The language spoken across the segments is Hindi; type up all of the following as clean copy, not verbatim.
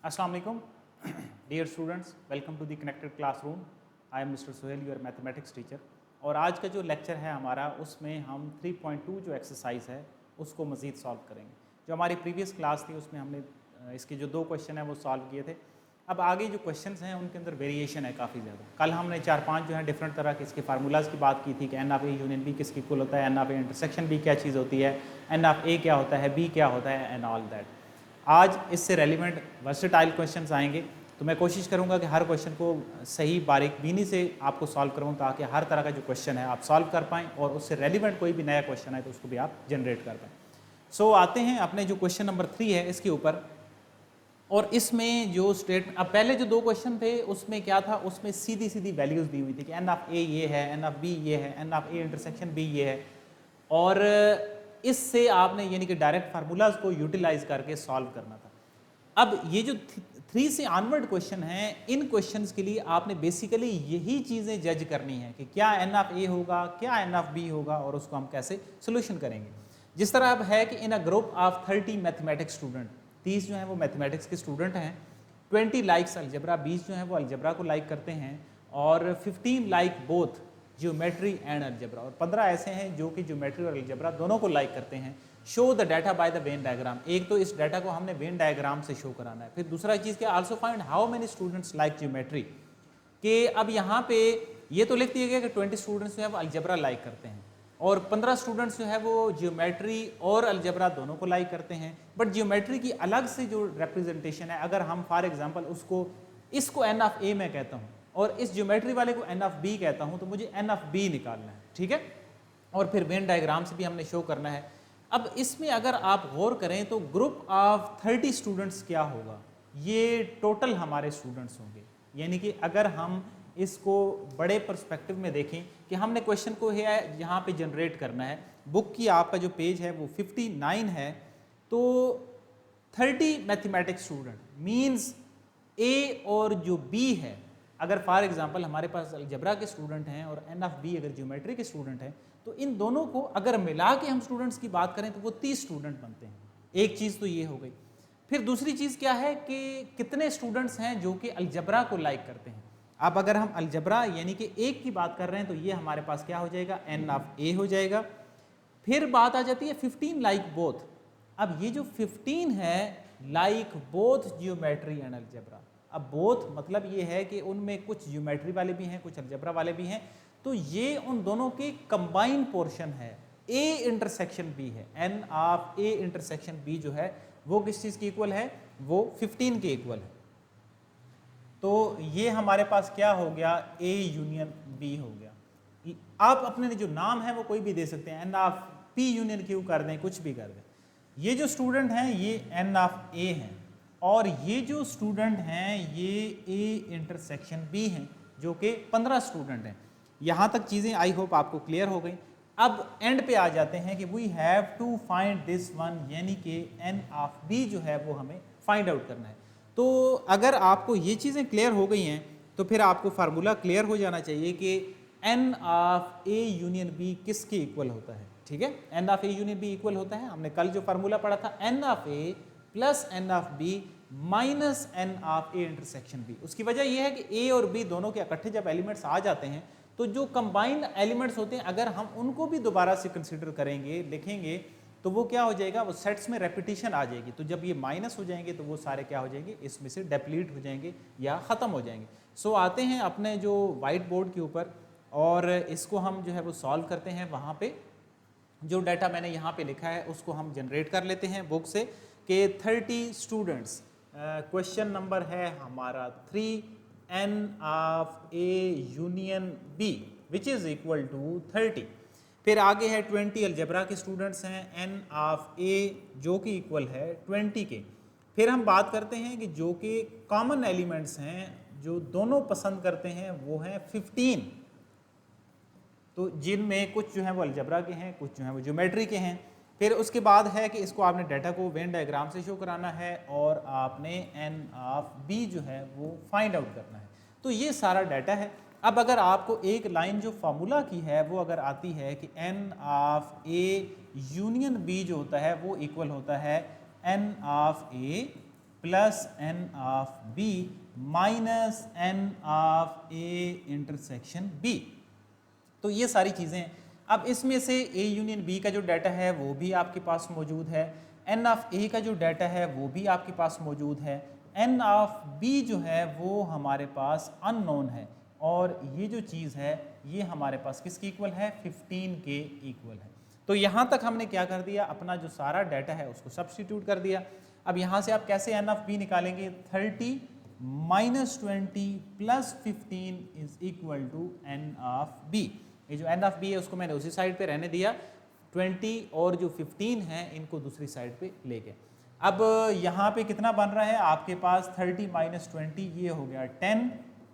Assalamu alaikum. Dear students, welcome to the connected classroom. I am Mr. Sohail, your mathematics teacher. और आज का जो लेक्चर है हमारा उसमें हम 3.2 जो एक्सरसाइज है उसको मज़ीद सॉल्व करेंगे। जो हमारी प्रीवियस क्लास थी उसमें हमने इसके जो 2 क्वेश्चन हैं वो सॉल्व किए थे। अब आगे जो क्वेश्चंस हैं उनके अंदर वेरिएशन है काफ़ी ज़्यादा। कल हमने 4-5 जो है डिफरेंट तरह के इसके फार्मूलाज़ की बात की थी कि n of A union B किसके इक्वल होता है, N of A intersection B क्या चीज़ होती है, एन ऑफ ए क्या होता है, बी क्या होता है एंड ऑल दैट। आज इससे रेलिवेंट वर्सेटाइल क्वेश्चंस आएंगे, तो मैं कोशिश करूंगा कि हर क्वेश्चन को सही बारीक बीनी से आपको सॉल्व करूं ताकि हर तरह का जो क्वेश्चन है आप सॉल्व कर पाएँ और उससे रेलिवेंट कोई भी नया क्वेश्चन है तो उसको भी आप जनरेट कर पाएँ। सो आते हैं अपने जो क्वेश्चन नंबर 3 है इसके ऊपर। और इसमें जो स्टेट अब पहले जो 2 क्वेश्चन थे उसमें क्या था, उसमें सीधी सीधी वैल्यूज़ दी हुई थी कि एन ऑफ ए ये है, एन ऑफ बी ये है, N of A intersection B ये है। और इससे आपने यानी कि डायरेक्ट फार्मूलाज को यूटिलाइज करके सॉल्व करना था। अब ये जो 3 से ऑनवर्ड क्वेश्चन हैं, इन क्वेश्चंस के लिए आपने बेसिकली यही चीज़ें जज करनी है कि क्या एन ऑफ ए होगा, क्या एन ऑफ बी होगा और उसको हम कैसे सोल्यूशन करेंगे। जिस तरह अब है कि in a group of 30 mathematics student, 30 जो हैं वो मैथमेटिक्स के स्टूडेंट हैं, 20 लाइक्स अलजेब्रा, 20 जो हैं वो अलजेब्रा को लाइक करते हैं और 15 like both geometry and algebra, और 15 ऐसे हैं जो कि ज्योमेट्री और अलजेब्रा दोनों को लाइक करते हैं। Show the data by the when diagram, एक तो इस डाटा को हमने वेन डायग्राम से शो कराना है। फिर दूसरा चीज़ क्या, also find how many students like geometry, कि अब यहाँ पे ये तो लिख दिया गया कि 20 स्टूडेंट्स जो है वो अलजेब्रा लाइक करते हैं और 15 स्टूडेंट्स जो है वो ज्योमेट्री और अलजेब्रा दोनों को लाइक करते हैं। बट ज्योमेट्री की अलग से जो रिप्रेजेंटेशन है, अगर हम फॉर एग्जांपल इसको एन ऑफ ए मैं कहता हूँ और इस ज्योमेट्री वाले को एन ऑफ बी कहता हूँ, तो मुझे एन ऑफ बी निकालना है, ठीक है। और फिर वेन डायग्राम से भी हमने शो करना है। अब इसमें अगर आप गौर करें तो ग्रुप ऑफ 30 स्टूडेंट्स क्या होगा, ये टोटल हमारे स्टूडेंट्स होंगे। यानी कि अगर हम इसको बड़े पर्सपेक्टिव में देखें कि हमने क्वेश्चन को है यहाँ पे जनरेट करना है, बुक की आपका जो पेज है वो 59 है, तो 30 मैथमेटिक्स स्टूडेंट मीन्स ए और जो बी है, अगर फॉर एग्जांपल हमारे पास अलजेब्रा के स्टूडेंट हैं और एन ऑफ बी अगर ज्योमेट्री के स्टूडेंट हैं, तो इन दोनों को अगर मिला के हम स्टूडेंट्स की बात करें तो वो 30 स्टूडेंट बनते हैं। एक चीज़ तो ये हो गई। फिर दूसरी चीज़ क्या है कि कितने स्टूडेंट्स हैं जो कि अलजेब्रा को लाइक करते हैं। अब अगर हम अलजेब्रा यानी कि एक की बात कर रहे हैं तो ये हमारे पास क्या हो जाएगा, एन ऑफ ए हो जाएगा। फिर बात आ जाती है 15 लाइक बोथ। अब ये जो 15 है like both geometry and algebra, अब बोथ मतलब ये है कि उनमें कुछ ज्योमेट्री वाले भी हैं कुछ अलजेब्रा वाले भी हैं, तो ये उन दोनों के कंबाइन पोर्शन है। ए इंटरसेक्शन बी है, N of A intersection B जो है वो किस चीज़ की इक्वल है, वो 15 के इक्वल है। तो ये हमारे पास क्या हो गया, ए यूनियन बी हो गया। आप अपने जो नाम है वो कोई भी दे सकते हैं, N of P union Q कर दें, कुछ भी कर दें। ये जो स्टूडेंट हैं ये एन ऑफ ए हैं और ये जो स्टूडेंट हैं ये ए इंटरसेक्शन बी हैं जो कि 15 स्टूडेंट हैं। यहाँ तक चीज़ें आई होप आपको क्लियर हो गई। अब एंड पे आ जाते हैं कि we have to find this one, यानी कि एन ऑफ बी जो है वो हमें फाइंड आउट करना है। तो अगर आपको ये चीज़ें क्लियर हो गई हैं तो फिर आपको फार्मूला क्लियर हो जाना चाहिए कि n of A union B किसके इक्वल होता है, ठीक है। N of A union B equal होता है, हमने कल जो फार्मूला पढ़ा था, n of A plus n of B minus n of A intersection B. उसकी वजह यह है कि ए और बी दोनों के इकट्ठे जब एलिमेंट्स आ जाते हैं तो जो कंबाइंड एलिमेंट्स होते हैं अगर हम उनको भी दोबारा से कंसीडर करेंगे, लिखेंगे, तो वो क्या हो जाएगा, वो सेट्स में रेपिटेशन आ जाएगी। तो जब ये माइनस हो जाएंगे तो वो सारे क्या हो जाएंगे, इसमें से डेप्लीट हो जाएंगे या ख़त्म हो जाएंगे। सो आते हैं अपने जो वाइट बोर्ड के ऊपर और इसको हम जो है वो सॉल्व करते हैं। वहाँ पे जो डाटा मैंने यहाँ पे लिखा है उसको हम जनरेट कर लेते हैं बुक से कि 30 स्टूडेंट्स, क्वेश्चन नंबर है हमारा 3, n of A union B which is equal to 30। फिर आगे है 20 अलजेब्रा के स्टूडेंट्स हैं, एन ऑफ ए जो कि इक्वल है 20 के। फिर हम बात करते हैं कि जो कि कॉमन एलिमेंट्स हैं जो दोनों पसंद करते हैं वो हैं 15, तो जिनमें कुछ जो है वो अलजेब्रा के हैं कुछ जो है वो ज्योमेट्री के हैं। फिर उसके बाद है कि इसको आपने डाटा को वेन डायग्राम से शो कराना है और आपने एन ऑफ बी जो है वो फाइंड आउट करना है। तो ये सारा डाटा है। अब अगर आपको एक लाइन जो फार्मूला की है वो अगर आती है कि n of A union B जो होता है वो इक्वल होता है N of A plus n of b minus n of a intersection b। तो ये सारी चीज़ें, अब इसमें से A यूनियन B का जो डाटा है वो भी आपके पास मौजूद है, N ऑफ A का जो डाटा है वो भी आपके पास मौजूद है, N ऑफ B जो है वो हमारे पास अननोन है, और ये जो चीज़ है ये हमारे पास किसकी इक्वल है, 15 के इक्वल है। तो यहाँ तक हमने क्या कर दिया, अपना जो सारा डाटा है उसको सब्स्टिट्यूट कर दिया। अब यहाँ से आप कैसे N ऑफ B निकालेंगे, 30 minus 20 plus 15 is equal to N of B। ये जो N ऑफ B है उसको मैंने उसी साइड पे रहने दिया, 20 और जो 15 है इनको दूसरी साइड पे ले गए। अब यहाँ पे कितना बन रहा है आपके पास, 30 माइनस 20 ये हो गया 10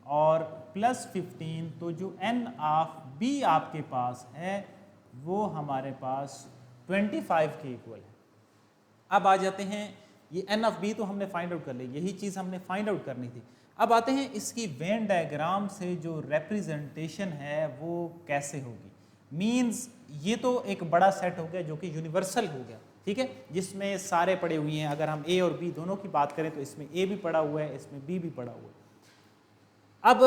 और प्लस 15, तो जो N ऑफ B आपके पास है वो हमारे पास 25 के इक्वल है। अब आ जाते हैं, ये N ऑफ B तो हमने फाइंड आउट कर ली, यही चीज़ हमने फाइंड आउट करनी थी। अब आते हैं इसकी वेन डायग्राम से जो रिप्रेजेंटेशन है वो कैसे होगी। मींस ये तो एक बड़ा सेट हो गया जो कि यूनिवर्सल हो गया, ठीक है, जिसमें सारे पड़े हुए हैं। अगर हम A और B दोनों की बात करें तो इसमें A भी पड़ा हुआ है, इसमें B भी पड़ा हुआ है। अब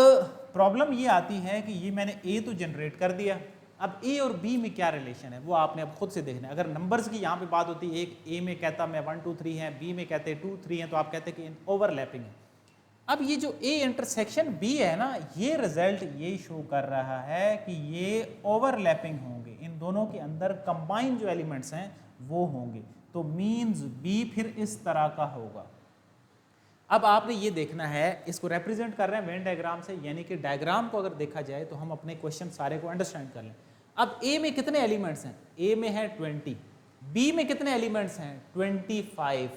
प्रॉब्लम ये आती है कि ये मैंने A तो जनरेट कर दिया, अब A और B में क्या रिलेशन है वो आपने अब खुद से देखना है। अगर नंबर्स की यहाँ पे बात होती है, एक A में कहता मैं 1 2 3 है, B में कहते 2 3 है, तो आप कहते हैं कि ओवरलैपिंग है। अब ये जो A इंटरसेक्शन B है ना, ये रिजल्ट ये शो कर रहा है कि ये ओवरलैपिंग होंगे, इन दोनों के अंदर कंबाइन जो एलिमेंट्स हैं वो होंगे, तो मीन्स B फिर इस तरह का होगा। अब आपने ये देखना है, इसको रिप्रेजेंट कर रहे हैं वेन डायग्राम से, यानी कि डायग्राम को अगर देखा जाए तो हम अपने क्वेश्चन सारे को अंडरस्टैंड कर लें। अब A में कितने एलिमेंट्स हैं, A में है 20, B में कितने एलिमेंट्स हैं 25,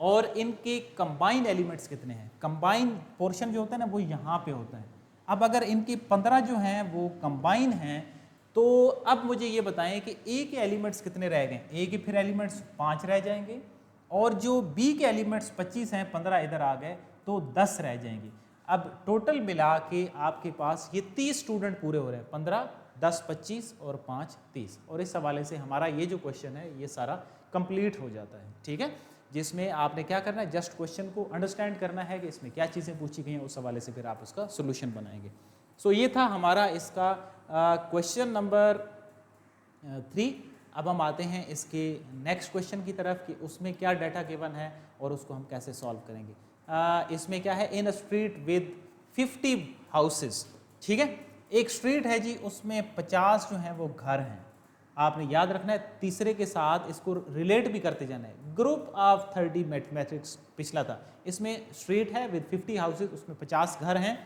और इनके कंबाइंड एलिमेंट्स कितने हैं, कंबाइंड पोर्शन जो होता है ना वो यहाँ पे होता है। अब अगर इनके 15 जो हैं वो कंबाइन हैं, तो अब मुझे ये बताएं कि A के एलिमेंट्स कितने रह गए, A के फिर एलिमेंट्स 5 रह जाएंगे, और जो B के एलिमेंट्स 25 हैं, 15 इधर आ गए तो 10 रह जाएंगे। अब टोटल मिला के आपके पास ये 30 स्टूडेंट पूरे हो रहे हैं, 15 10 25 और 5 30, और इस हवाले से हमारा ये जो क्वेश्चन है ये सारा कंप्लीट हो जाता है, ठीक है, जिसमें आपने क्या करना है, जस्ट क्वेश्चन को अंडरस्टैंड करना है कि इसमें क्या चीज़ें पूछी गई हैं, उस हवाले से फिर आप उसका सोल्यूशन बनाएंगे। सो ये था हमारा इसका क्वेश्चन नंबर 3। अब हम आते हैं इसके नेक्स्ट क्वेश्चन की तरफ कि उसमें क्या डाटा गिवन है और उसको हम कैसे सॉल्व करेंगे। इसमें क्या है, इन अ स्ट्रीट विद 50 हाउसेस, ठीक है, एक स्ट्रीट है जी, उसमें 50 जो हैं वो घर हैं। आपने याद रखना है, तीसरे के साथ इसको रिलेट भी करते जाना है। ग्रुप ऑफ 30 मैथमेटिक्स पिछला था, इसमें स्ट्रीट है विद 50 हाउसेस, उसमें 50 घर हैं,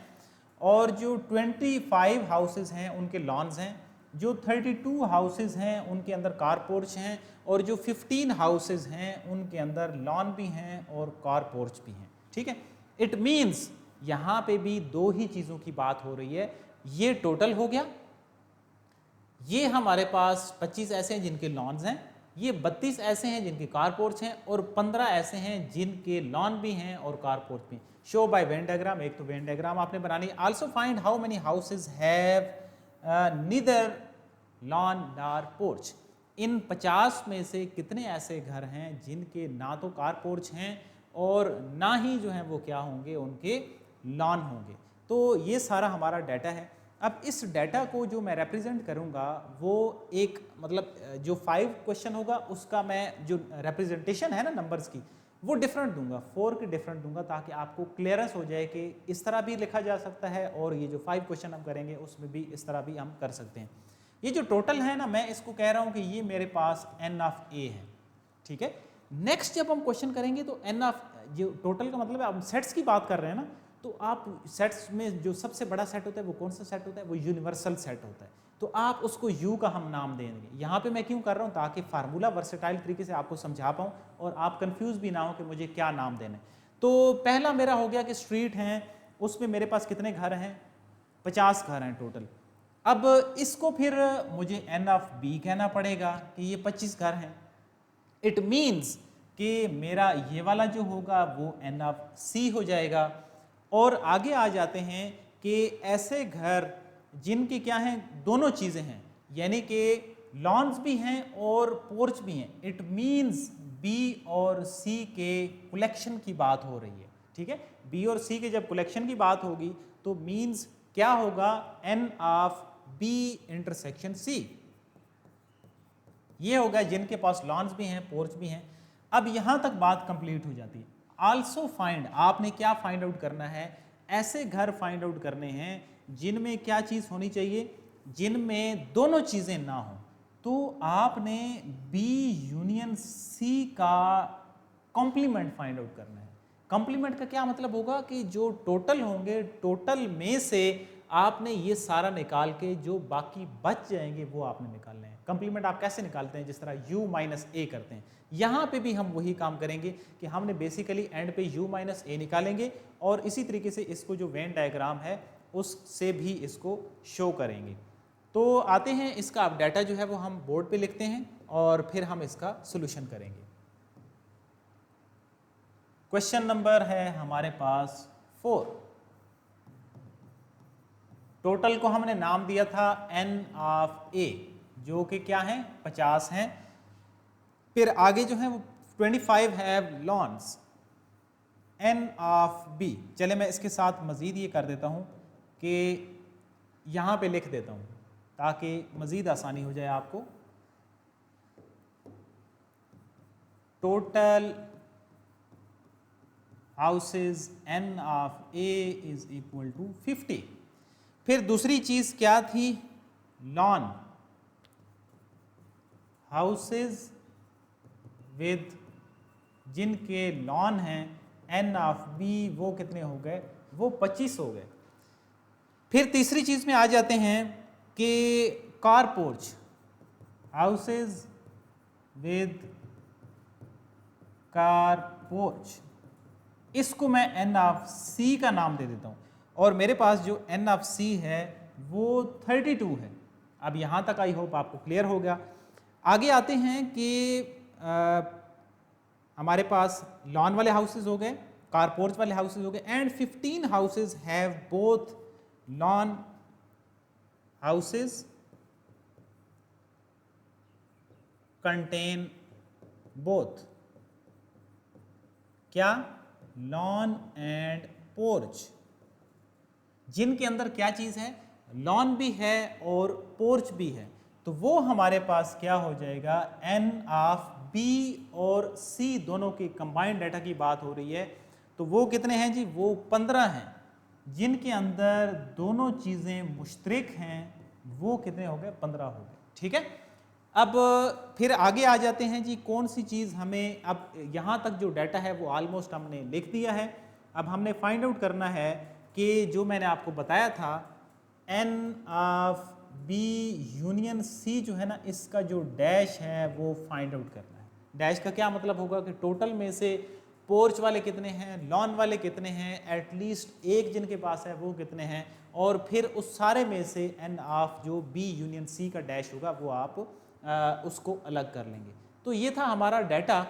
और जो 25 हाउसेस हैं उनके लॉन्स हैं, जो 32 हाउसेस हैं उनके अंदर कार पोर्च हैं, और जो 15 हाउसेस हैं उनके अंदर लॉन भी हैं और कार पोर्च भी हैं, ठीक है। इट मीन्स यहाँ पे भी दो ही चीज़ों की बात हो रही है, ये टोटल हो गया, ये हमारे पास 25 ऐसे हैं जिनके लॉन्स हैं, ये 32 ऐसे हैं जिनके कार पोर्च हैं, और 15 ऐसे हैं जिनके लॉन भी हैं और कार पोर्च भी। शो बाय वेन डायग्राम, एक तो वेन डायग्राम आपने बनानी। Also find how many houses have neither lawn nor porch. इन 50 में से कितने ऐसे घर हैं जिनके ना तो कार पोर्च हैं और ना ही जो है वो क्या होंगे, उनके लॉन होंगे। तो ये सारा हमारा डाटा है। अब इस डाटा को जो मैं रिप्रेजेंट करूंगा वो एक मतलब जो 5 क्वेश्चन होगा उसका मैं जो रिप्रेजेंटेशन है ना नंबर्स की वो डिफरेंट दूंगा, 4 की डिफरेंट दूंगा, ताकि आपको क्लियरेंस हो जाए कि इस तरह भी लिखा जा सकता है और ये जो 5 क्वेश्चन हम करेंगे उसमें भी इस तरह भी हम कर सकते हैं। ये जो टोटल है ना, मैं इसको कह रहा हूँ कि ये मेरे पास n ऑफ a है, ठीक है। नेक्स्ट जब हम क्वेश्चन करेंगे तो n ऑफ, जो टोटल का मतलब है, आप सेट्स की बात कर रहे हैं ना, तो आप सेट्स में जो सबसे बड़ा सेट होता है वो कौन सा सेट होता है, वो यूनिवर्सल सेट होता है, तो आप उसको U का हम नाम देंगे। यहाँ पे मैं क्यों कर रहा हूँ, ताकि फार्मूला वर्सेटाइल तरीके से आपको समझा पाऊँ और आप कंफ्यूज भी ना हो कि मुझे क्या नाम देना है। तो पहला मेरा हो गया कि स्ट्रीट हैं, उसमें मेरे पास कितने घर हैं, 50 घर हैं टोटल। अब इसको फिर मुझे n ऑफ b कहना पड़ेगा कि ये 25 घर हैं। इट मीन्स कि मेरा ये वाला जो होगा वो n ऑफ c हो जाएगा। और आगे आ जाते हैं कि ऐसे घर जिनकी क्या हैं, दोनों चीज़ें हैं, यानी कि लॉन्स भी हैं और पोर्च भी हैं। इट मीन्स बी और सी के कलेक्शन की बात हो रही है, ठीक है। बी और सी के जब कलेक्शन की बात होगी तो मीन्स क्या होगा, n of B intersection C, ये होगा जिनके पास लॉन्स भी हैं, पोर्च भी हैं। अब यहां तक बात कंप्लीट हो जाती है। आल्सो फाइंड, आपने क्या फाइंड आउट करना है, ऐसे घर फाइंड आउट करने हैं जिनमें क्या चीज होनी चाहिए, जिनमें दोनों चीजें ना हो। तो आपने बी यूनियन सी का कॉम्प्लीमेंट फाइंड आउट करना है। कॉम्प्लीमेंट का क्या मतलब होगा कि जो टोटल होंगे, टोटल में से आपने ये सारा निकाल के जो बाकी बच जाएंगे वो आपने निकालने हैं। कॉम्प्लीमेंट आप कैसे निकालते हैं, जिस तरह u माइनस ए करते हैं, यहाँ पे भी हम वही काम करेंगे कि हमने बेसिकली एंड पे u माइनस ए निकालेंगे और इसी तरीके से इसको जो वेन डायग्राम है उससे भी इसको शो करेंगे। तो आते हैं, इसका अब डाटा जो है वो हम बोर्ड पे लिखते हैं और फिर हम इसका सोल्यूशन करेंगे। क्वेश्चन नंबर है हमारे पास 4। टोटल को हमने नाम दिया था n ऑफ a, जो कि क्या है 50 हैं। फिर आगे जो है वो 25 have lawns, n of b। चले मैं इसके साथ मज़ीद ये कर देता हूँ कि यहाँ पे लिख देता हूँ ताकि मज़ीद आसानी हो जाए आपको। Total houses n of a is equal to 50। फिर दूसरी चीज क्या थी, लॉन, हाउसेज विद जिनके लॉन हैं n ऑफ b, वो कितने हो गए, वो 25 हो गए। फिर तीसरी चीज में आ जाते हैं कि car porch, houses with car porch, इसको मैं n ऑफ c का नाम दे देता हूं और मेरे पास जो n ऑफ c है वो 32 है। अब यहाँ तक आई होप आपको क्लियर हो गया। आगे आते हैं कि हमारे पास लॉन वाले हाउसेज हो गए, कार पोर्च वाले हाउसेज हो गए, and 15 houses have both lawn houses contain both क्या, लॉन एंड पोर्च, जिनके अंदर क्या चीज है, लॉन भी है और पोर्च भी है। तो वो हमारे पास क्या हो जाएगा, n ऑफ b और c दोनों की कंबाइंड डाटा की बात हो रही है। तो वो कितने हैं जी, वो 15 हैं, जिनके अंदर दोनों चीजें मुश्तरक हैं, वो कितने हो गए, 15 हो गए, ठीक है। अब फिर आगे आ जाते हैं जी, कौन सी चीज हमें, अब यहाँ तक जो डाटा है वो ऑलमोस्ट हमने लिख दिया है। अब हमने फाइंड आउट करना है कि जो मैंने आपको बताया था n of b union c जो है ना, इसका जो डैश है वो फाइंड आउट करना है। डैश का क्या मतलब होगा कि टोटल में से पोर्च वाले कितने हैं, लॉन वाले कितने हैं, एटलीस्ट एक जिनके पास है वो कितने हैं, और फिर उस सारे में से n ऑफ जो b यूनियन c का डैश होगा वो आप उसको अलग कर लेंगे। तो ये था हमारा डाटा।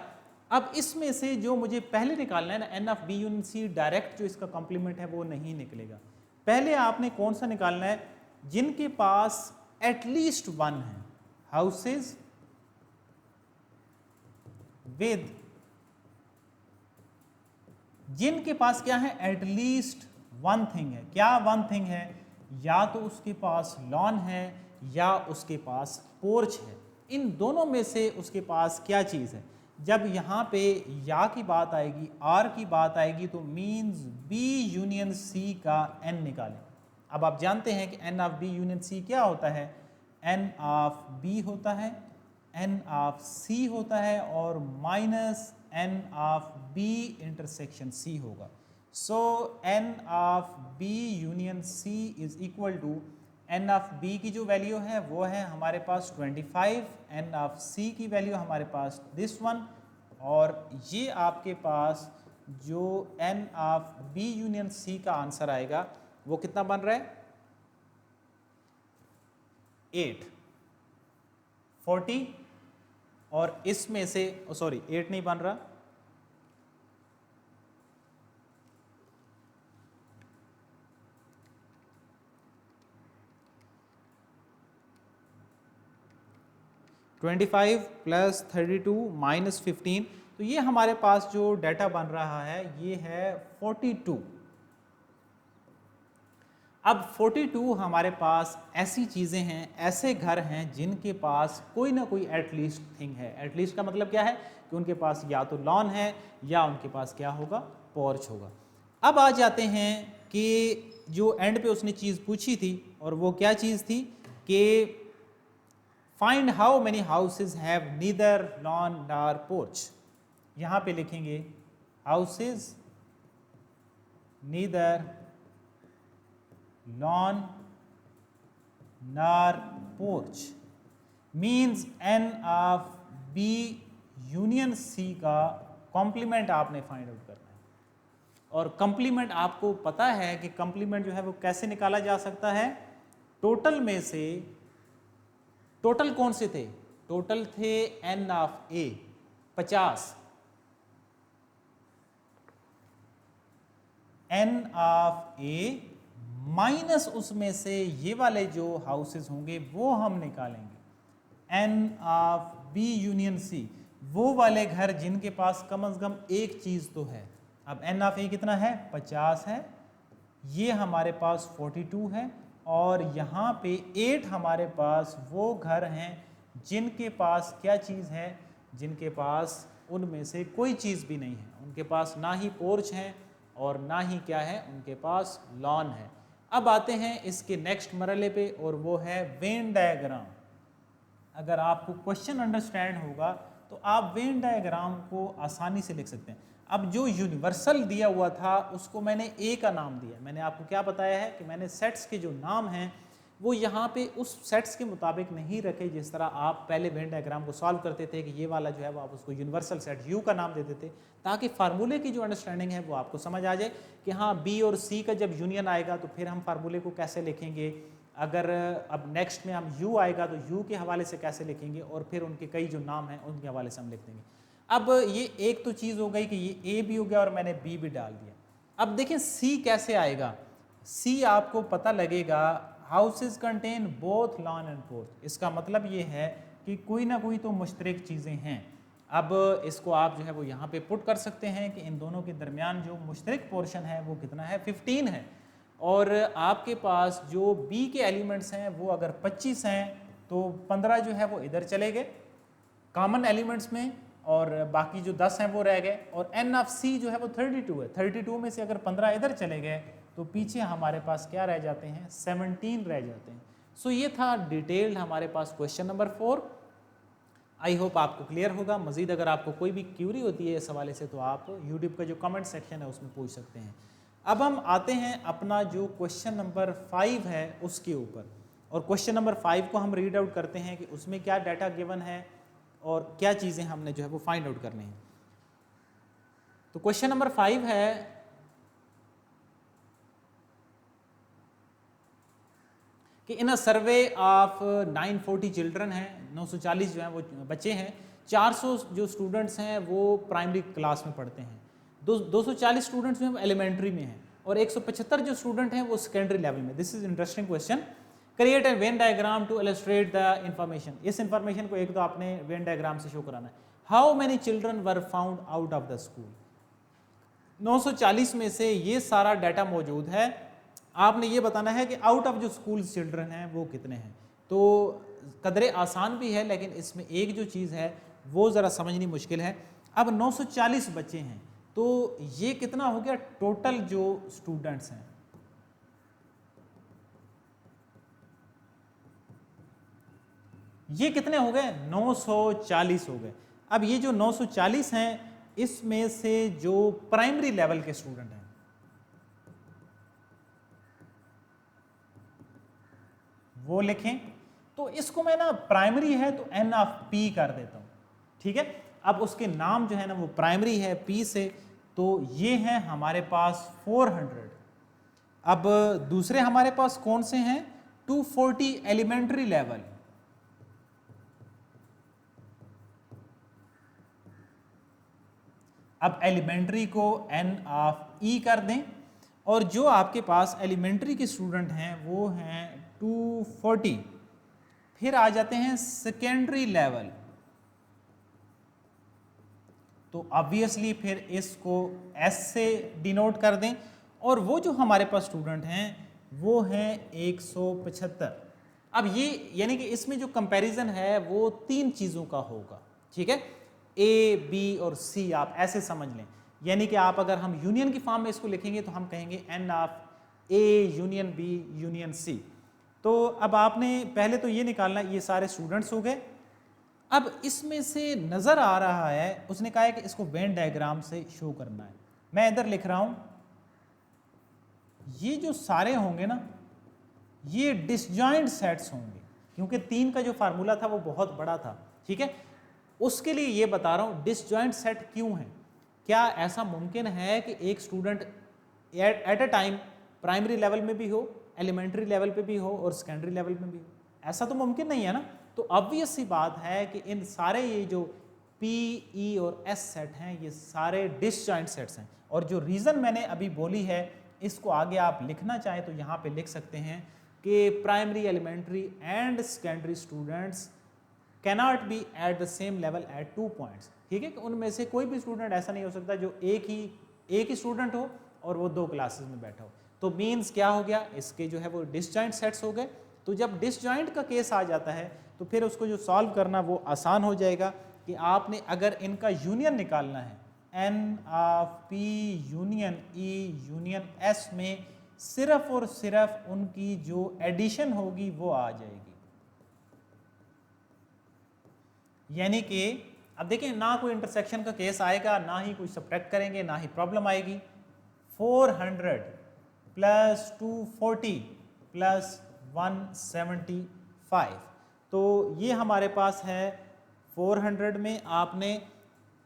अब इसमें से जो मुझे पहले निकालना है ना, n of b union c, direct जो इसका कॉम्प्लीमेंट है वो नहीं निकलेगा। पहले आपने कौन सा निकालना है, जिनके पास एटलीस्ट 1 है, हाउसेज विद, जिनके पास क्या है, एटलीस्ट 1 थिंग है। क्या 1 थिंग है, या तो उसके पास लॉन है या उसके पास पोर्च है, इन दोनों में से उसके पास क्या चीज है। जब यहाँ पे या की बात आएगी, आर की बात आएगी, तो मीन्स बी यूनियन सी का n निकालें। अब आप जानते हैं कि n of b union c क्या होता है, n ऑफ b होता है, n ऑफ c होता है और minus n of b intersection c होगा। So n of b union c is equal to, n of b की जो वैल्यू है वो है हमारे पास 25, n ऑफ c की वैल्यू हमारे पास दिस वन, और ये आपके पास जो n of b union c का आंसर आएगा वो कितना बन रहा है, 8, 40, और इसमें से सॉरी 8 नहीं बन रहा, -25 + 32 - 15, तो ये हमारे पास जो डाटा बन रहा है ये है 42। अब 42 हमारे पास ऐसी चीज़ें हैं, ऐसे घर हैं जिनके पास कोई ना कोई एटलीस्ट थिंग है। एटलीस्ट का मतलब क्या है कि उनके पास या तो लॉन है या उनके पास क्या होगा, पोर्च होगा। अब आ जाते हैं कि जो एंड पे उसने चीज़ पूछी थी, और वो क्या चीज़ थी कि find how many houses have neither lawn nor porch. यहाँ पे लिखेंगे houses neither lawn nor porch means N of B union C का कॉम्प्लीमेंट आपने फाइंड आउट करना है। और कॉम्प्लीमेंट आपको पता है कि कॉम्प्लीमेंट जो है वो कैसे निकाला जा सकता है, टोटल में से, टोटल कौन से थे, टोटल थे N of A 50, N of A minus उसमें से ये वाले जो हाउसेस होंगे वो हम निकालेंगे, N of B union C, वो वाले घर जिनके पास कम से कम एक चीज़ तो है। अब एन ऑफ ए कितना है, 50 है, ये हमारे पास 42 है, और यहाँ पे 8 हमारे पास वो घर हैं जिनके पास क्या चीज़ है, जिनके पास उनमें से कोई चीज़ भी नहीं है। उनके पास ना ही पोर्च है और ना ही क्या है, उनके पास लॉन है। अब आते हैं इसके नेक्स्ट मरहले पे, और वो है वेन डायग्राम। अगर आपको क्वेश्चन अंडरस्टैंड होगा तो आप वेन डायग्राम को आसानी से लिख सकते हैं। अब जो यूनिवर्सल दिया हुआ था उसको मैंने ए का नाम दिया। मैंने आपको क्या बताया है कि मैंने सेट्स के जो नाम हैं वो यहाँ पे उस सेट्स के मुताबिक नहीं रखे जिस तरह आप पहले वेन डायग्राम को सॉल्व करते थे कि ये वाला जो है वो आप उसको यूनिवर्सल सेट यू का नाम देते थे, ताकि फार्मूले की जो अंडरस्टैंडिंग है वो आपको समझ आ जाए कि हाँ बी और सी का जब यूनियन आएगा तो फिर हम फार्मूले को कैसे लिखेंगे, अगर अब नेक्स्ट में हम यू आएगा तो यू के हवाले से कैसे लिखेंगे, और फिर उनके कई जो नाम हैं उनके हवाले से हम लिख देंगे। अब ये एक तो चीज़ हो गई कि ये ए भी हो गया और मैंने बी भी डाल दिया। अब देखें सी कैसे आएगा। सी आपको पता लगेगा houses contain both lawn and porch. इसका मतलब ये है कि कोई ना कोई तो मुश्तरक चीज़ें हैं। अब इसको आप जो है वो यहाँ पे पुट कर सकते हैं कि इन दोनों के दरमियान जो मुश्तरक पोर्शन है वो कितना है, 15 है। और आपके पास जो बी के एलिमेंट्स हैं वो अगर 25 हैं तो 15 जो है वो इधर चले गए कॉमन एलिमेंट्स में, और बाकी जो 10 हैं वो रह गए। और एन ऑफ सी जो है वो 32 है, 32 में से अगर 15 इधर चले गए तो पीछे हमारे पास क्या रह जाते हैं, 17 रह जाते हैं। सो ये था डिटेल्ड हमारे पास क्वेश्चन नंबर 4। आई होप आपको क्लियर होगा। मजीद अगर आपको कोई भी क्यूरी होती है इस हवाले से तो आप यूट्यूब का जो कमेंट सेक्शन है उसमें पूछ सकते हैं। अब हम आते हैं अपना जो क्वेश्चन नंबर 5 है उसके ऊपर, और क्वेश्चन नंबर 5 को हम रीड आउट करते हैं कि उसमें क्या डाटा गिवन है और क्या चीज़ें हमने जो है वो फाइंड आउट करनी है। तो क्वेश्चन नंबर 5 है कि in a survey of 940 children हैं, 940 जो हैं वो बच्चे हैं, 400 जो स्टूडेंट्स हैं वो प्राइमरी क्लास में पढ़ते हैं, 240 स्टूडेंट्स जो हैं वो एलिमेंट्री में हैं, और 175 जो स्टूडेंट हैं वो सेकेंडरी लेवल में। This is interesting question. Create a Venn diagram to illustrate the information. इस इंफॉर्मेशन को एक तो आपने वेन डायग्राम से शो कराना है। How many children were found out of the school. 940 में से ये सारा डाटा मौजूद है, आपने ये बताना है कि आउट ऑफ जो स्कूल चिल्ड्रन हैं वो कितने हैं। तो कदरे आसान भी है, लेकिन इसमें एक जो चीज़ है वो ज़रा समझनी मुश्किल है। अब 940 बच्चे हैं तो ये कितना हो गया टोटल जो स्टूडेंट्स हैं, ये कितने हो गए, 940 हो गए। अब ये जो 940 हैं इसमें से जो प्राइमरी लेवल के स्टूडेंट हैं वो लिखें। तो इसको मैं ना प्राइमरी है तो एन ऑफ पी कर देता हूं, ठीक है। अब उसके नाम जो है ना वो प्राइमरी है पी से, तो ये हैं हमारे पास 400। अब दूसरे हमारे पास कौन से हैं, 240 एलिमेंट्री लेवल। अब एलिमेंट्री को एन ऑफ ई कर दें, और जो आपके पास एलिमेंट्री के स्टूडेंट हैं वो हैं 240। फिर आ जाते हैं सेकेंडरी लेवल, तो ऑब्वियसली फिर इसको S से डिनोट कर दें, और वो जो हमारे पास स्टूडेंट हैं वो हैं 175। अब ये यानी कि इसमें जो कंपैरिजन है वो 3 चीज़ों का होगा, ठीक है, A, B और C आप ऐसे समझ लें। यानी कि आप अगर हम यूनियन की फॉर्म में इसको लिखेंगे तो हम कहेंगे N of A union B union C। तो अब आपने पहले तो ये निकालना, ये सारे स्टूडेंट्स हो गए। अब इसमें से नज़र आ रहा है, उसने कहा है कि इसको वेन डायग्राम से शो करना है। मैं इधर लिख रहा हूँ, ये जो सारे होंगे ना ये डिसजॉइंट सेट्स होंगे, क्योंकि 3 का जो फार्मूला था वो बहुत बड़ा था, ठीक है। उसके लिए ये बता रहा हूँ डिसजॉइंट सेट क्यों है। क्या ऐसा मुमकिन है कि एक student at a time primary level में भी हो, एलिमेंट्री लेवल पे भी हो और सेकेंडरी लेवल में भी हो? ऐसा तो मुमकिन नहीं है ना। तो ऑब्वियस सी बात है कि इन सारे ये जो P, E और S सेट हैं ये सारे डिसजॉइंट सेट्स हैं। और जो रीज़न मैंने अभी बोली है इसको आगे आप लिखना चाहें तो यहाँ पे लिख सकते हैं कि primary, elementary and secondary students cannot be at the same level at 2 points, ठीक है। कि उनमें से कोई भी स्टूडेंट ऐसा नहीं हो सकता जो एक ही स्टूडेंट हो और वो 2 क्लासेस में बैठा हो। तो मीन्स क्या हो गया, इसके जो है वो डिसजॉइंट सेट्स हो गए। तो जब डिसजॉइंट का केस आ जाता है तो फिर उसको जो सॉल्व करना वो आसान हो जाएगा कि आपने अगर इनका यूनियन निकालना है N of P union E union S में सिर्फ और सिर्फ उनकी जो एडिशन होगी वो आ जाएगी। यानी कि अब देखिए ना कोई इंटरसेक्शन का केस आएगा, ना ही कोई सब्ट्रैक्ट करेंगे, ना ही प्रॉब्लम आएगी। 400 प्लस 240 प्लस 175, तो ये हमारे पास है 400 में आपने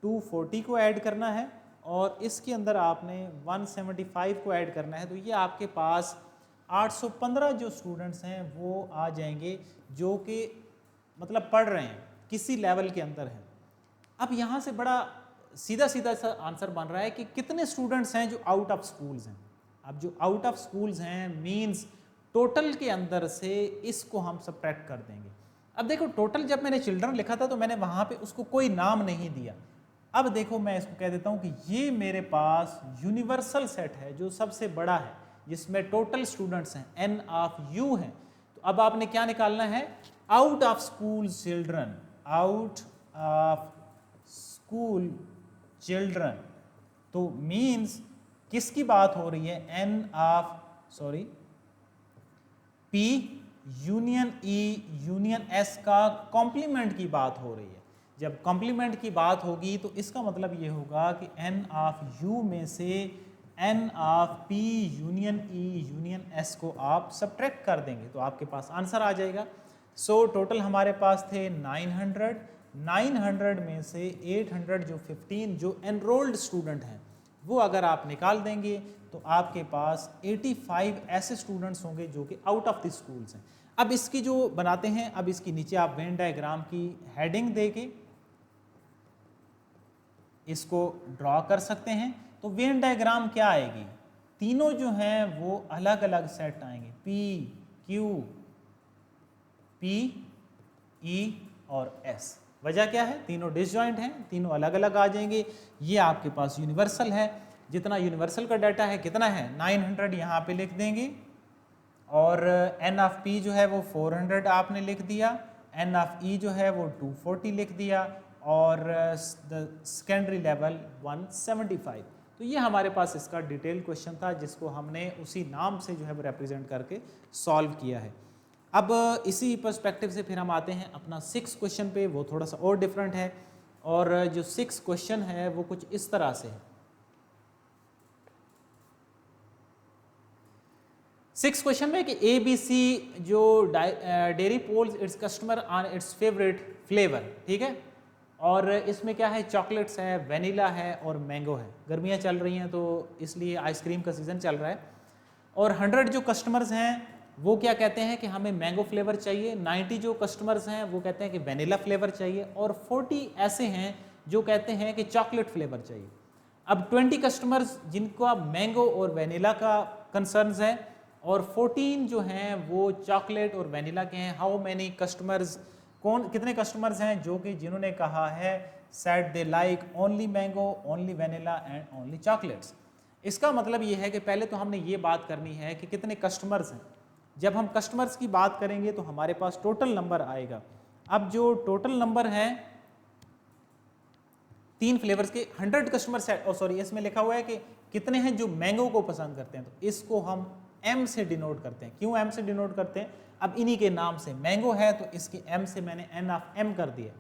240 को ऐड करना है और इसके अंदर आपने 175 को ऐड करना है। तो ये आपके पास 815 जो स्टूडेंट्स हैं वो आ जाएंगे जो कि मतलब पढ़ रहे हैं, किसी लेवल के अंदर हैं। अब यहाँ से बड़ा सीधा सीधा सा आंसर बन रहा है कि कितने स्टूडेंट्स हैं जो आउट ऑफ स्कूल्स हैं। अब जो आउट ऑफ स्कूल्स हैं मींस टोटल के अंदर से इसको हम सब्ट्रैक्ट कर देंगे। अब देखो टोटल जब मैंने चिल्ड्रन लिखा था तो मैंने वहाँ पे उसको कोई नाम नहीं दिया। अब देखो मैं इसको कह देता हूँ कि ये मेरे पास यूनिवर्सल सेट है जो सबसे बड़ा है, जिसमें टोटल स्टूडेंट्स हैं N ऑफ U हैं। तो अब आपने क्या निकालना है, out of school children, out of school children. तो मीन्स किसकी बात हो रही है, P union E union S का कॉम्प्लीमेंट की बात हो रही है। जब कॉम्प्लीमेंट की बात होगी तो इसका मतलब ये होगा कि N ऑफ U में से N of P union E union S को आप सब्ट्रैक्ट कर देंगे तो आपके पास आंसर आ जाएगा। सो टोटल हमारे पास थे 900 में से 800 जो 15 जो एनरोल्ड स्टूडेंट हैं वो अगर आप निकाल देंगे तो आपके पास 85 ऐसे स्टूडेंट्स होंगे जो कि आउट ऑफ द स्कूल्स हैं। अब इसकी जो बनाते हैं, अब इसकी नीचे आप वेन डायग्राम की हेडिंग देके इसको ड्रॉ कर सकते हैं। तो वेन डायग्राम क्या आएगी, तीनों जो हैं वो अलग अलग सेट आएंगे, P, Q, P, E और S। वजह क्या है, तीनों डिसजॉइंट हैं, तीनों अलग अलग आ जाएंगे। ये आपके पास यूनिवर्सल है, जितना यूनिवर्सल का डाटा है कितना है 900 यहाँ पे लिख देंगे और N ऑफ P जो है वो 400 आपने लिख दिया, N ऑफ E जो है वो 240 लिख दिया और सेकेंडरी लेवल 175। तो ये हमारे पास इसका डिटेल क्वेश्चन था जिसको हमने उसी नाम से जो है वो रिप्रेजेंट करके सॉल्व किया है। अब इसी पर्सपेक्टिव से फिर हम आते हैं अपना 6 क्वेश्चन पे, वो थोड़ा सा और डिफरेंट है और जो 6 क्वेश्चन है वो कुछ इस तरह से है। 6 क्वेश्चन में कि ABC जो dairy polls its customer on its favourite flavour, ठीक है, और इसमें क्या है, चॉकलेट्स है, वेनिला है और मैंगो है। गर्मियाँ चल रही हैं तो इसलिए आइसक्रीम का सीज़न चल रहा है। और 100 जो कस्टमर्स हैं वो क्या कहते हैं कि हमें मैंगो फ्लेवर चाहिए, 90 जो कस्टमर्स हैं वो कहते हैं कि वेनिला फ्लेवर चाहिए और 40 ऐसे हैं जो कहते हैं कि चॉकलेट फ्लेवर चाहिए। अब 20 कस्टमर्स जिनको मैंगो और वेनिला का कंसर्न्स है और 14 जो हैं वो चॉकलेट और वेनिला के हैं। हाउ मैनी कस्टमर्स, कितने कस्टमर्स हैं जो कि जिन्होंने कहा है said they like only mango, only vanilla and only chocolates. इसका मतलब ये है कि पहले तो हमने ये बात करनी है कि कितने कस्टमर्स हैं। जब हम कस्टमर्स की बात करेंगे तो हमारे पास टोटल नंबर आएगा। अब जो टोटल नंबर है 3 फ्लेवर्स के 100 कस्टमर सेट, सॉरी इसमें लिखा हुआ है कि कितने हैं जो मैंगो को पसंद करते हैं, तो इसको हम एम से डिनोट करते हैं। क्यों एम से डिनोट करते हैं? अब इन्हीं के नाम से मैंगो है तो इसकी एम से मैंने एन ऑफ एम कर दिया।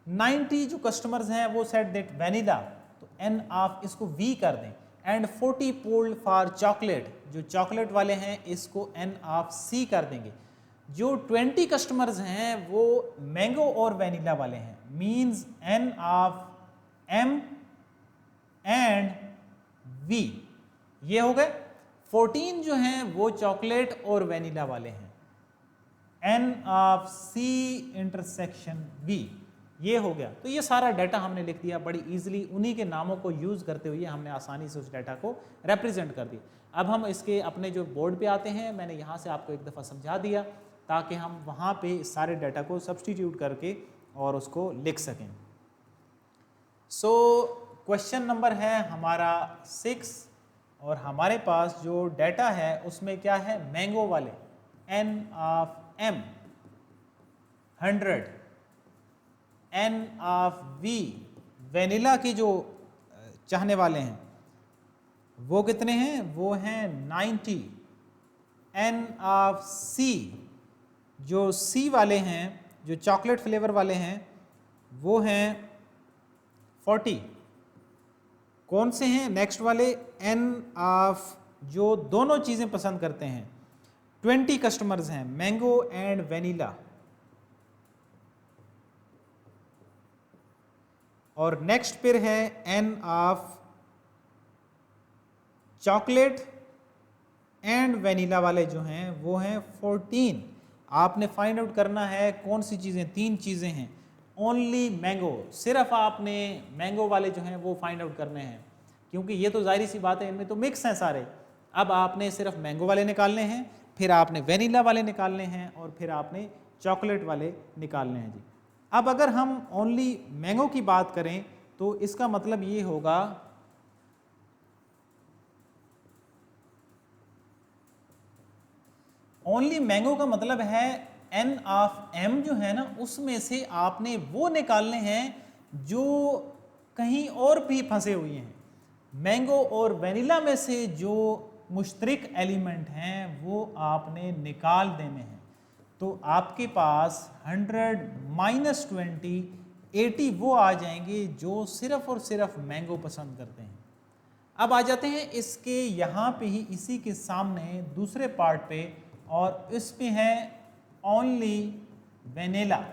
90 जो कस्टमर्स हैं वो सेट दैट वेनिला, तो एन ऑफ इसको वी कर दें। एंड 40 पोल्ड फॉर चॉकलेट, जो चॉकलेट वाले हैं इसको एन ऑफ सी कर देंगे। जो 20 कस्टमर्स हैं वो मैंगो और वेनिला वाले हैं, means N of M and V, ये हो गए। 14 जो हैं वो चॉकलेट और वेनिला वाले हैं, N of C intersection V, ये हो गया। तो ये सारा डाटा हमने लिख दिया बड़ी इजीली, उन्हीं के नामों को यूज करते हुए हमने आसानी से उस डाटा को रिप्रेजेंट कर दिया। अब हम इसके अपने जो बोर्ड पे आते हैं, मैंने यहाँ से आपको एक दफ़ा समझा दिया ताकि हम वहाँ पे इस सारे डाटा को सब्सटीट्यूट करके और उसको लिख सकें। सो क्वेश्चन नंबर है हमारा 6 और हमारे पास जो डाटा है उसमें क्या है, मैंगो वाले N of M 100, N of V vanilla की जो चाहने वाले हैं वो कितने हैं, वो हैं 90, एन ऑफ सी जो सी वाले हैं, जो चॉकलेट फ्लेवर वाले हैं वो हैं 40। कौन से हैं नेक्स्ट वाले, एन ऑफ जो दोनों चीज़ें पसंद करते हैं 20 कस्टमर्स हैं, मैंगो एंड वेनिला। और नेक्स्ट फिर है N of chocolate and vanilla वाले जो हैं वो हैं 14। आपने फाइंड आउट करना है कौन सी चीज़ें, 3 चीज़ें हैं, ओनली मैंगो, सिर्फ आपने मैंगो वाले जो हैं वो फाइंड आउट करने हैं, क्योंकि ये तो जाहिर सी बात है इनमें तो मिक्स हैं सारे। अब आपने सिर्फ मैंगो वाले निकालने हैं, फिर आपने वेनिला वाले निकालने हैं और फिर आपने चॉकलेट वाले निकालने हैं जी। अब अगर हम ओनली मैंगो की बात करें तो इसका मतलब ये होगा ओनली मैंगो का मतलब है एन ऑफ एम जो है ना उसमें से आपने वो निकालने हैं जो कहीं और भी फंसे हुए हैं। मैंगो और वेनिला में से जो मुश्तरक एलिमेंट हैं वो आपने निकाल देने हैं। तो आपके पास 100 माइनस 20 80 वो आ जाएंगे जो सिर्फ और सिर्फ मैंगो पसंद करते हैं। अब आ जाते हैं इसके यहाँ पे ही इसी के सामने दूसरे पार्ट पे, और इसमें है ओनली वेनिला।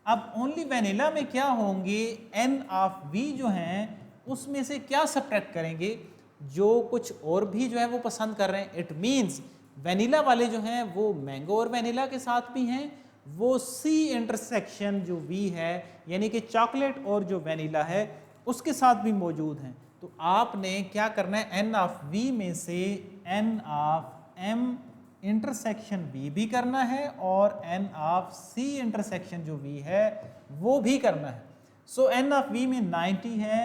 अब ओनली वेनिला में क्या होंगे, एन ऑफ वी जो हैं उसमें से क्या सब्ट्रैक्ट करेंगे, जो कुछ और भी जो है वो पसंद कर रहे हैं। इट मीन्स वेनिला वाले जो हैं वो मैंगो और वेनिला के साथ भी हैं, वो सी इंटरसेक्शन जो वी है यानी कि चॉकलेट और जो वेनिला है उसके साथ भी मौजूद हैं। तो आपने क्या करना है, एन ऑफ वी में से N of M intersection V भी करना है और एन ऑफ सी इंटरसेक्शन जो वी है वो भी करना है। सो एन ऑफ वी में 90 है,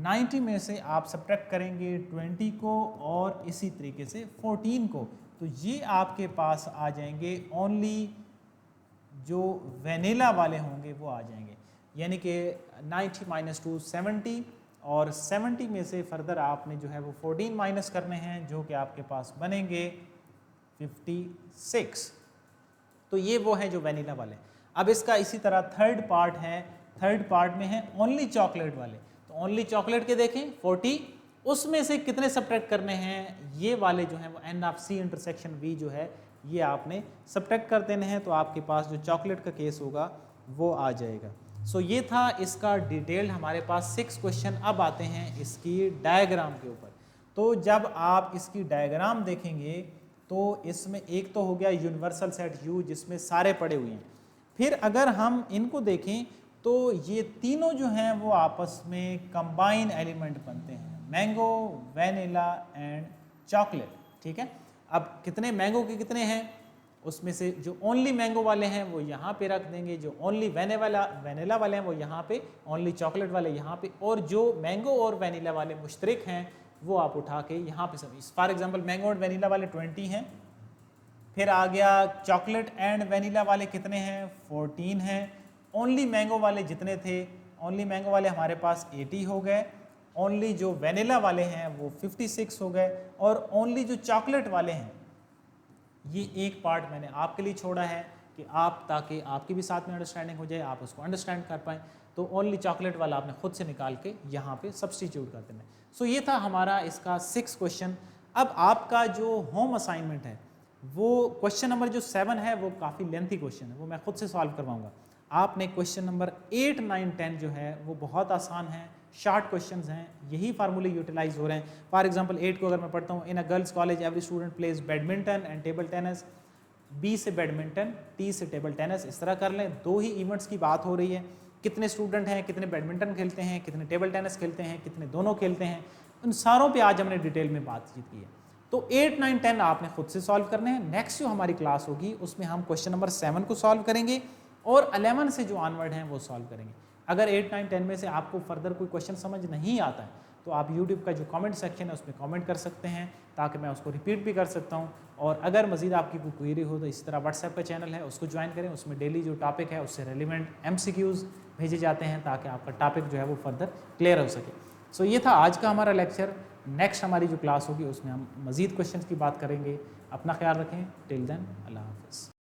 90 में से आप सब्ट्रैक्ट करेंगे 20 को और इसी तरीके से 14 को, तो ये आपके पास आ जाएंगे ओनली जो वेनिला वाले होंगे वो आ जाएंगे, यानी कि 90 माइनस 2 70, और 70 में से फर्दर आपने जो है वो 14 माइनस करने हैं जो कि आपके पास बनेंगे 56। तो ये वो है जो वेनिला वाले। अब इसका इसी तरह थर्ड पार्ट है, थर्ड पार्ट में है ओनली चॉकलेट वाले। तो ओनली चॉकलेट के देखें 40, उसमें से कितने सब्ट्रैक्ट करने हैं, ये वाले जो हैं वो N of C intersection V जो है ये आपने सब्ट्रैक्ट कर देने हैं, तो आपके पास जो चॉकलेट का केस होगा वो आ जाएगा। सो ये था इसका डिटेल्ड हमारे पास 6 क्वेश्चन। अब आते हैं इसकी डायग्राम के ऊपर। तो जब आप इसकी डायग्राम देखेंगे तो इसमें एक तो हो गया यूनिवर्सल सेट U जिसमें सारे पड़े हुए हैं, फिर अगर हम इनको देखें तो ये तीनों जो हैं वो आपस में कंबाइन एलिमेंट बनते हैं, मैंगो, वेनिला एंड चॉकलेट। ठीक है, अब कितने मैंगो के कितने हैं उसमें से जो ओनली मैंगो वाले हैं वो यहाँ पे रख देंगे, जो ओनली वैनिला वाले हैं वो यहाँ पे, ओनली चॉकलेट वाले यहाँ पे, और जो मैंगो और वैनिला वाले मुश्तरक हैं वो आप उठा के यहाँ पे सभी, फॉर एग्जांपल मैंगो और वैनिला वाले 20 हैं, फिर आ गया चॉकलेट एंड वैनिला वाले कितने हैं 14 हैं, ओनली मैंगो वाले जितने थे, ओनली मैंगो वाले हमारे पास 80 हो गए, ओनली जो वैनिला वाले हैं वो 56 हो गए, और ओनली जो चॉकलेट वाले हैं, ये एक पार्ट मैंने आपके लिए छोड़ा है कि आप, ताकि आपकी भी साथ में अंडरस्टैंडिंग हो जाए, आप उसको अंडरस्टैंड कर पाएँ, तो ओनली चॉकलेट वाला आपने खुद से निकाल के यहाँ पे सब्सटीट्यूट कर देना है। सो ये था हमारा इसका 6 क्वेश्चन। अब आपका जो होम असाइनमेंट है वो क्वेश्चन नंबर जो 7 है वो काफ़ी लेंथी क्वेश्चन है, वो मैं खुद से सॉल्व करवाऊंगा। आपने क्वेश्चन नंबर 8, 9, 10 जो है वो बहुत आसान है, शॉर्ट क्वेश्चंस हैं, यही फार्मूले यूटिलाइज हो रहे हैं। फॉर एग्जांपल 8 को अगर मैं पढ़ता हूँ, in a girls college every student plays badminton and table tennis, B से बैडमिंटन, टी से टेबल टेनिस, इस तरह कर लें। 2 ही इवेंट्स की बात हो रही है, कितने स्टूडेंट हैं, कितने बैडमिंटन खेलते हैं, कितने टेबल टेनिस खेलते हैं, कितने दोनों खेलते हैं, उन सारों पे आज हमने डिटेल में बातचीत की है। तो 8, 9, 10 आपने खुद से सॉल्व करने हैं। नेक्स्ट जो हमारी क्लास होगी उसमें हम क्वेश्चन नंबर 7 को सॉल्व करेंगे और 11 से जो ऑनवर्ड हैं वो सॉल्व करेंगे। अगर 8, 9, 10 में से आपको फर्दर कोई क्वेश्चन समझ नहीं आता है तो आप YouTube का जो कमेंट सेक्शन है उसमें कमेंट कर सकते हैं, ताकि मैं उसको रिपीट भी कर सकता हूँ। और अगर मज़ीद आपकी कोई क्वेरी हो तो इस तरह व्हाट्सएप का चैनल है उसको ज्वाइन करें, उसमें डेली जो टॉपिक है उससे रेलिवेंट MCQs भेजे जाते हैं, ताकि आपका टॉपिक जो है वो फर्दर क्लियर हो सके। सो ये था आज का हमारा लेक्चर। नेक्स्ट हमारी जो क्लास होगी उसमें हम मज़ीद क्वेश्चन की बात करेंगे। अपना ख्याल रखें। टिल देन, अल्लाह हाफ़िज़।